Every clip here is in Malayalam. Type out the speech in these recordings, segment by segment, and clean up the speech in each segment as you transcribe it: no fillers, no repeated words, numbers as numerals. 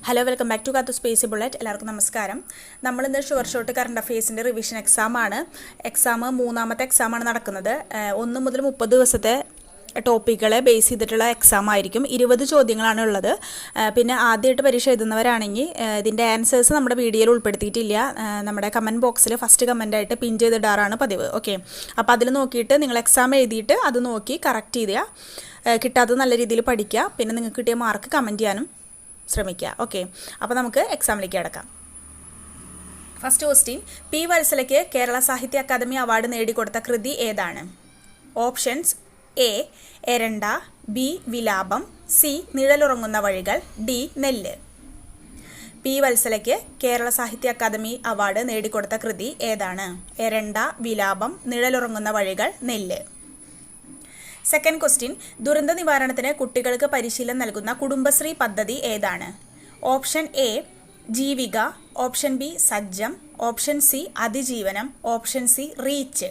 ഹലോ വെൽക്കം ബാക്ക് ടു കാത്തു സ്പേസ് ബുള്ളറ്റ്. എല്ലാവർക്കും നമസ്കാരം. നമ്മളിന്ന് ഷുവർ ഷോട്ട് കറണ്ട് അഫയേഴ്സിൻ്റെ റിവിഷൻ എക്സാമാണ്. മൂന്നാമത്തെ എക്സാമാണ് നടക്കുന്നത്. 1 മുതൽ 30 ദിവസത്തെ ടോപ്പിക്കുകളെ ബേസ് ചെയ്തിട്ടുള്ള എക്സാം ആയിരിക്കും. 20 ചോദ്യങ്ങളാണ് ഉള്ളത്. പിന്നെ ആദ്യമായിട്ട് പരീക്ഷ എഴുതുന്നവരാണെങ്കിൽ ഇതിൻ്റെ ആൻസേഴ്സ് നമ്മുടെ വീഡിയോയിൽ ഉൾപ്പെടുത്തിയിട്ടില്ല. നമ്മുടെ കമൻറ്റ് ബോക്സിൽ ഫസ്റ്റ് കമൻറ്റായിട്ട് പിൻ ചെയ്തിടാറാണ് പതിവ്. ഓക്കെ, അപ്പോൾ അതിൽ നോക്കിയിട്ട് നിങ്ങൾ എക്സാം എഴുതിയിട്ട് അത് നോക്കി കറക്റ്റ് ചെയ്യുക. കിട്ടാത്തത് നല്ല രീതിയിൽ പഠിക്കുക. പിന്നെ നിങ്ങൾക്ക് കിട്ടിയ മാർക്ക് കമൻറ്റ് ചെയ്യാനും ശ്രമിക്കുക. ഓക്കെ, അപ്പോൾ നമുക്ക് എക്സാമിലേക്ക് കിടക്കാം. ഫസ്റ്റ് ക്വസ്റ്റ്യൻ, പി വത്സലയ്ക്ക് കേരള സാഹിത്യ അക്കാദമി അവാർഡ് നേടിക്കൊടുത്ത കൃതി ഏതാണ്? ഓപ്ഷൻസ്: എ എരണ്ട, ബി വിലാപം, സി നിഴലുറങ്ങുന്ന വഴികൾ, ഡി നെല്ല്. പി വത്സലയ്ക്ക് കേരള സാഹിത്യ അക്കാദമി അവാർഡ് നേടിക്കൊടുത്ത കൃതി ഏതാണ്? എരണ്ട, വിലാപം, നിഴലുറങ്ങുന്ന വഴികൾ, നെല്ല്. സെക്കൻഡ് ക്വസ്റ്റ്യൻ, ദുരന്ത നിവാരണത്തിന് കുട്ടികൾക്ക് പരിശീലനം നൽകുന്ന കുടുംബശ്രീ പദ്ധതി ഏതാണ്? Option A Jeevika, option B Sajjam, option C Athijeevanam, option C reach.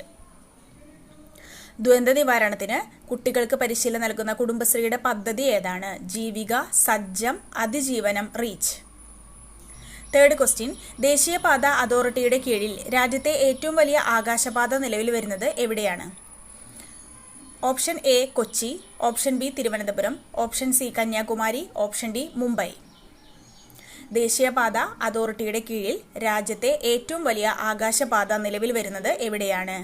ദുരന്ത നിവാരണത്തിന് കുട്ടികൾക്ക് പരിശീലനം നൽകുന്ന കുടുംബശ്രീയുടെ പദ്ധതി ഏതാണ്? ജീവിക, സജ്ജം, അതിജീവനം, റീച്ച്. തേർഡ് ക്വസ്റ്റ്യൻ, ദേശീയപാത അതോറിറ്റിയുടെ കീഴിൽ രാജ്യത്തെ ഏറ്റവും വലിയ ആകാശപാത നിലവിൽ വരുന്നത് എവിടെയാണ്? Option A Kochi, option B Thiruvananthapuram, option C Kanyakumari, option D Mumbai. ദേശീയപാത അതോറിറ്റിയുടെ കീഴിൽ രാജ്യത്തെ ഏറ്റവും വലിയ ആകാശപാത നിലവിൽ വരുന്നത് എവിടെയാണ്?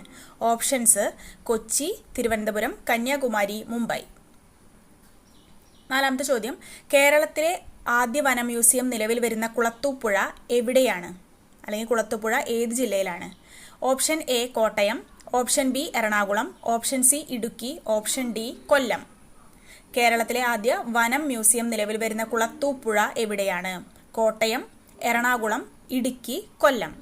ഓപ്ഷൻസ്: കൊച്ചി, തിരുവനന്തപുരം, കന്യാകുമാരി, മുംബൈ. നാലാമത്തെ ചോദ്യം, കേരളത്തിലെ ആദ്യ വന മ്യൂസിയം നിലവിൽ വരുന്ന കുളത്തൂപ്പുഴ എവിടെയാണ്? അല്ലെങ്കിൽ കുളത്തൂപ്പുഴ ഏത് ജില്ലയിലാണ്? Option A Kottayam, option B Ernakulam, option C Idukki, option D Kollam. കേരളത്തിലെ ആദ്യ വനം മ്യൂസിയം നിലവിൽ വരുന്ന കുളത്തൂപ്പുഴ എവിടെയാണ്? കോട്ടയം, എറണാകുളം, ഇടുക്കി, കൊല്ലം.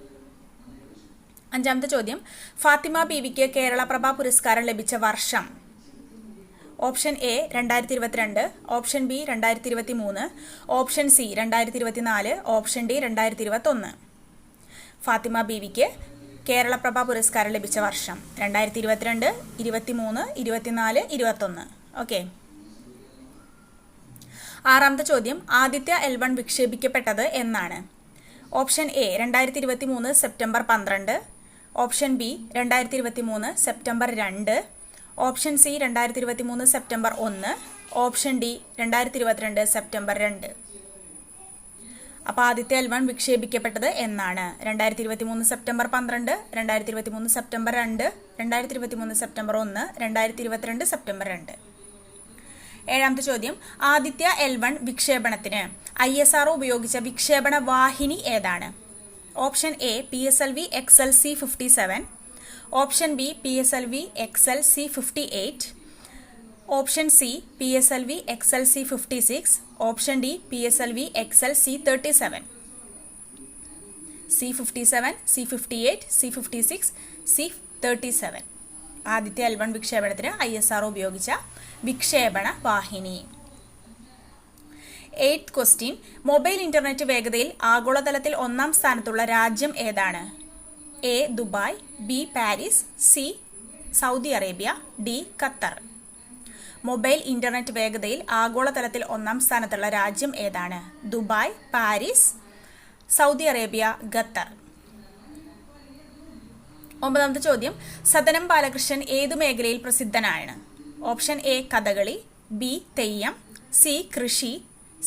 അഞ്ചാമത്തെ ചോദ്യം, ഫാത്തിമ ബീവിക്ക് കേരളപ്രഭ പുരസ്കാരം ലഭിച്ച വർഷം? Option A 2022, option B 2023, option C 2024, option D 2021. Fathima ബീവിക്ക് കേരളപ്രഭ പുരസ്കാരം ലഭിച്ച വർഷം 2022, 23, 24, 21. ഓക്കെ. ആറാമത്തെ ചോദ്യം, ആദിത്യ L1 വിക്ഷേപിക്കപ്പെട്ടത് എന്നാണ്? Option A 2023 September 12, option B 2023 September 2, option C 2023 September 1, option D 2022 September 2. അപ്പോൾ ആദിത്യ L1 വിക്ഷേപിക്കപ്പെട്ടത് എന്നാണ്? 2023 സെപ്റ്റംബർ 12, 2023 സെപ്റ്റംബർ 2, 2023 സെപ്റ്റംബർ 1, 2022 സെപ്റ്റംബർ 2. ഏഴാമത്തെ ചോദ്യം, ആദിത്യ L1 വിക്ഷേപണത്തിന് ISRO ഉപയോഗിച്ച വിക്ഷേപണ വാഹിനി ഏതാണ്? Option A PSLV XLC-57, option B PSLV XLC-58, option C PSLV XLC-56, option D PSLV XLC-37. C-57, C-58, C-56, C-37. Aditya L1 വിക്ഷേപണത്തിന് ISRO ഉപയോഗിച്ച വിക്ഷേപണ വാഹിനി. 8th ക്വസ്റ്റ്യൻ, മൊബൈൽ ഇന്റർനെറ്റ് വേഗതയിൽ ആഗോളതലത്തിൽ 1ാം സ്ഥാനത്തുള്ള രാജ്യം ഏതാണ്? A Dubai, B Paris, C Saudi Arabia, D Qatar. Mobile internet വേഗതയിൽ ആഗോളതലത്തിൽ 1ാം സ്ഥാനത്തുള്ള രാജ്യം ഏതാണ്? Dubai, Paris, Saudi Arabia, Qatar. 9ാമത്തെ ചോദ്യം, സദനം ബാലകൃഷ്ണൻ ഏതു മേഖലയിൽ പ്രസിദ്ധനാണ്? Option A Kathakali, B Theyyam, C കൃഷി,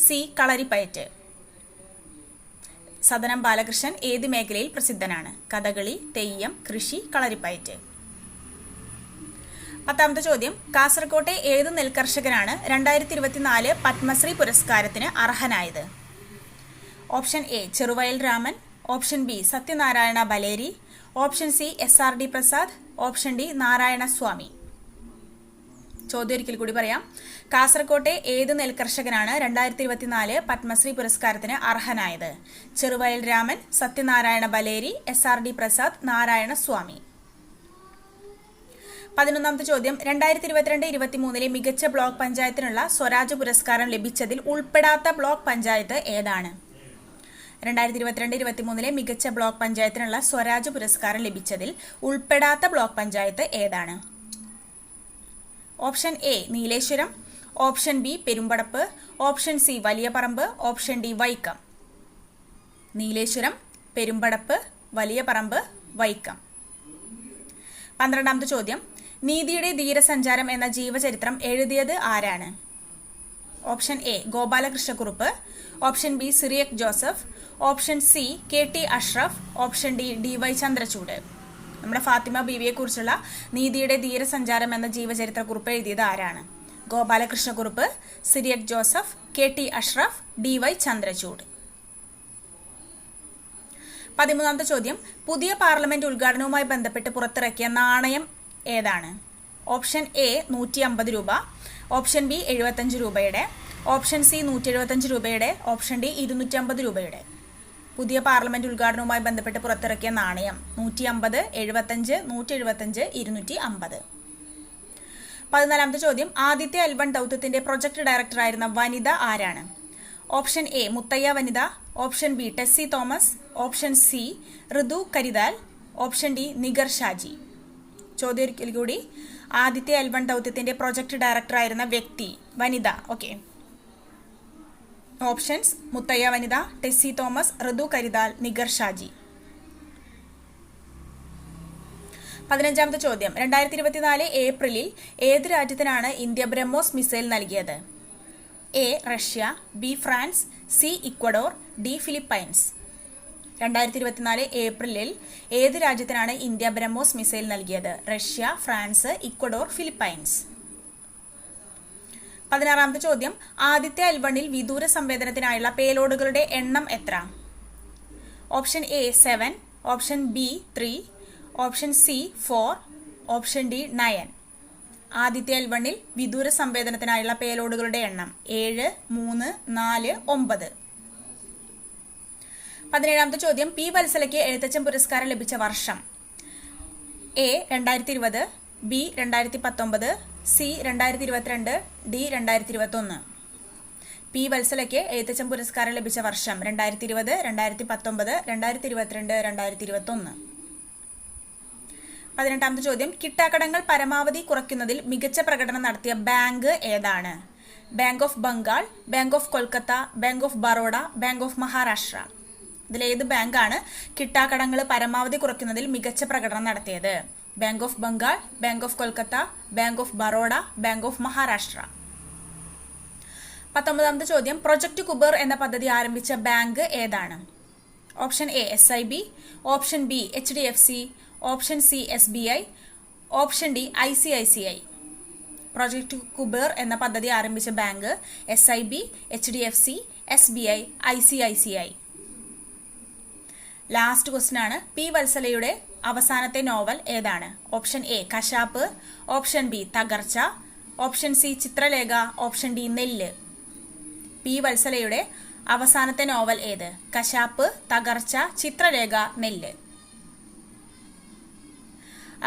സി കളരിപ്പയറ്റ്. സദനം ബാലകൃഷ്ണൻ ഏത് മേഖലയിൽ പ്രസിദ്ധനാണ്? കഥകളി, തെയ്യം, കൃഷി, കളരിപ്പയറ്റ്. 10ാമത്തെ ചോദ്യം, കാസർകോട്ടെ ഏത് നെൽകർഷകനാണ് 2024 പത്മശ്രീ പുരസ്കാരത്തിന് അർഹനായത്? Option A Cheruvayal Raman, option B Sathyanarayana Beleri, option C SRD Prasad, option D Narayana Swamy. ചോദ്യം ഒരിക്കൽ കൂടി പറയാം. കാസർകോട്ടെ ഏത് നെൽകർഷകനാണ് 2024 പത്മശ്രീ പുരസ്കാരത്തിന് അർഹനായത്? ചെറുവയൽ രാമൻ, സത്യനാരായണ ബലേരി, SRD പ്രസാദ്, നാരായണ സ്വാമി. 11ാമത്തെ ചോദ്യം, 2022-23 മികച്ച ബ്ലോക്ക് പഞ്ചായത്തിനുള്ള സ്വരാജ് പുരസ്കാരം ലഭിച്ചതിൽ ഉൾപ്പെടാത്ത ബ്ലോക്ക് പഞ്ചായത്ത് ഏതാണ്? 2022-23 മികച്ച ബ്ലോക്ക് പഞ്ചായത്തിനുള്ള സ്വരാജ് പുരസ്കാരം ലഭിച്ചതിൽ ഉൾപ്പെടാത്ത ബ്ലോക്ക് പഞ്ചായത്ത് ഏതാണ്? Option A Nileshwaram, option B Perumpadappu, option C വലിയ പറമ്പ്, ഓപ്ഷൻ ഡി വൈക്കം. നീലേശ്വരം, പെരുമ്പടപ്പ്, വലിയ പറമ്പ്, വൈക്കം. 12ാമത്തെ ചോദ്യം, നീതിയുടെ ധീരസഞ്ചാരം എന്ന ജീവചരിത്രം എഴുതിയത് ആരാണ്? Option A Gopalakrishnakurup, option B Cyriac Joseph, option C KT Ashraf, option D DY Chandrachud. നമ്മുടെ ഫാത്തിമ ബീവിയെ കുറിച്ചുള്ള നീതിയുടെ ധീരസഞ്ചാരം എന്ന ജീവചരിത്രക്കുറിപ്പ് എഴുതിയത് ആരാണ്? Gopalakrishna Kurup, Cyriac Joseph, KT Ashraf, DY Chandrachud. 13ാമത്തെ ചോദ്യം, പുതിയ പാർലമെന്റ് ഉദ്ഘാടനവുമായി ബന്ധപ്പെട്ട് പുറത്തിറക്കിയ നാണയം ഏതാണ്? ഓപ്ഷൻ എ 150 രൂപ, ഓപ്ഷൻ ബി 75 രൂപയുടെ, ഓപ്ഷൻ സി 175 രൂപയുടെ, ഓപ്ഷൻ ഡി 250 രൂപയുടെ. പുതിയ പാർലമെന്റ് ഉദ്ഘാടനവുമായി ബന്ധപ്പെട്ട് പുറത്തിറക്കിയ നാണയം 150, 75, 175, 250. 14ാമത്തെ ചോദ്യം, ആദ്യത്തെ L1 ദൗത്യത്തിന്റെ പ്രൊജക്ട് ഡയറക്ടറായിരുന്ന വനിത ആരാണ്? Option A Muthayya Vanitha, option B Tessy Thomas, option C Ritu Karidhal, option D Nigar Shaji. ചോദ്യം ഒരിക്കൽ കൂടി, ആദ്യത്തെ L1 ദൗത്യത്തിന്റെ പ്രൊജക്ട് ഡയറക്ടറായിരുന്ന വ്യക്തി വനിത. Okay, options Muthayya Vanitha, Tessy Thomas, Ritu Karidhal, Nigar Shaji. 15ാമത്തെ ചോദ്യം, 2024 ഏപ്രിലിൽ ഏത് രാജ്യത്തിനാണ് ഇന്ത്യ ബ്രഹ്മോസ് മിസൈൽ നൽകിയത്? A Russia, B France, C Ecuador, D Philippines. 2024 ഏപ്രിലിൽ ഏത് രാജ്യത്തിനാണ് ഇന്ത്യ ബ്രഹ്മോസ് മിസൈൽ നൽകിയത്? Russia, France, Ecuador, Philippines. 16ാമത്തെ ചോദ്യം, ആദ്യത്തെ L1 വിദൂര സംവേദനത്തിനായുള്ള പേലോഡുകളുടെ എണ്ണം എത്ര? Option A 7, option B 3, option C 4, option D 9. ആദ്യത്തെ L1 വിദൂര സംവേദനത്തിനായുള്ള പേലോഡുകളുടെ എണ്ണം 7, 3, 4, 9. 17ാമത്തെ ചോദ്യം, പി വത്സലയ്ക്ക് എഴുത്തച്ഛൻ പുരസ്കാരം ലഭിച്ച വർഷം? A 2020, B 2019, C 2022, D 2021. P വത്സലയ്ക്ക് എഴുത്തച്ഛൻ പുരസ്കാരം ലഭിച്ച വർഷം 2020, 2019, 2022, 2021. 18ാമത്തെ ചോദ്യം, കിട്ടാക്കടങ്ങൾ പരമാവധി കുറയ്ക്കുന്നതിൽ മികച്ച പ്രകടനം നടത്തിയ ബാങ്ക് ഏതാണ്? Bank of Bengal, bank of Kolkata, bank of Baroda, bank of Maharashtra. ഇതിലേത് ബാങ്കാണ് കിട്ടാക്കടങ്ങൾ പരമാവധി കുറയ്ക്കുന്നതിൽ മികച്ച പ്രകടനം നടത്തിയത്? Bank of Bengal, bank of Kolkata, bank of Baroda, bank of Maharashtra. 19ാമത്തെ ചോദ്യം, പ്രൊജക്ട് കുബേർ എന്ന പദ്ധതി ആരംഭിച്ച ബാങ്ക് ഏതാണ്? Option A SIB, option B HDFC, option C SBI, option D ICICI. Project Kuber എന്ന പദ്ധതി ആരംഭിച്ച bank SIB, HDFC, SBI, ICICI. Last question ആണ്, പി വത്സലയുടെ അവസാനത്തെ നോവൽ ഏതാണ്? ഓപ്ഷൻ എ കശാപ്പ്, ഓപ്ഷൻ ബി തകർച്ച, option C Chitralekha, option D നെല്ല്. പി വത്സലയുടെ അവസാനത്തെ നോവൽ ഏത്? കശാപ്പ്, തകർച്ച, ചിത്രലേഖ, നെല്ല്.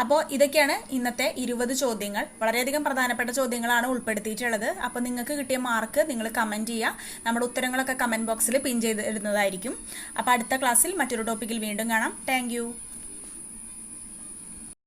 അപ്പോൾ ഇതൊക്കെയാണ് ഇന്നത്തെ 20 ചോദ്യങ്ങൾ. വളരെയധികം പ്രധാനപ്പെട്ട ചോദ്യങ്ങളാണ് ഉൾപ്പെടുത്തിയിട്ടുള്ളത്. അപ്പോൾ നിങ്ങൾക്ക് കിട്ടിയ മാർക്ക് നിങ്ങൾ കമൻറ്റ് ചെയ്യുക. നമ്മുടെ ഉത്തരങ്ങളൊക്കെ കമൻറ്റ് ബോക്സിൽ പിൻ ചെയ്ത് ഇടുന്നതായിരിക്കും. അപ്പോൾ അടുത്ത ക്ലാസ്സിൽ മറ്റൊരു ടോപ്പിക്കിൽ വീണ്ടും കാണാം. താങ്ക്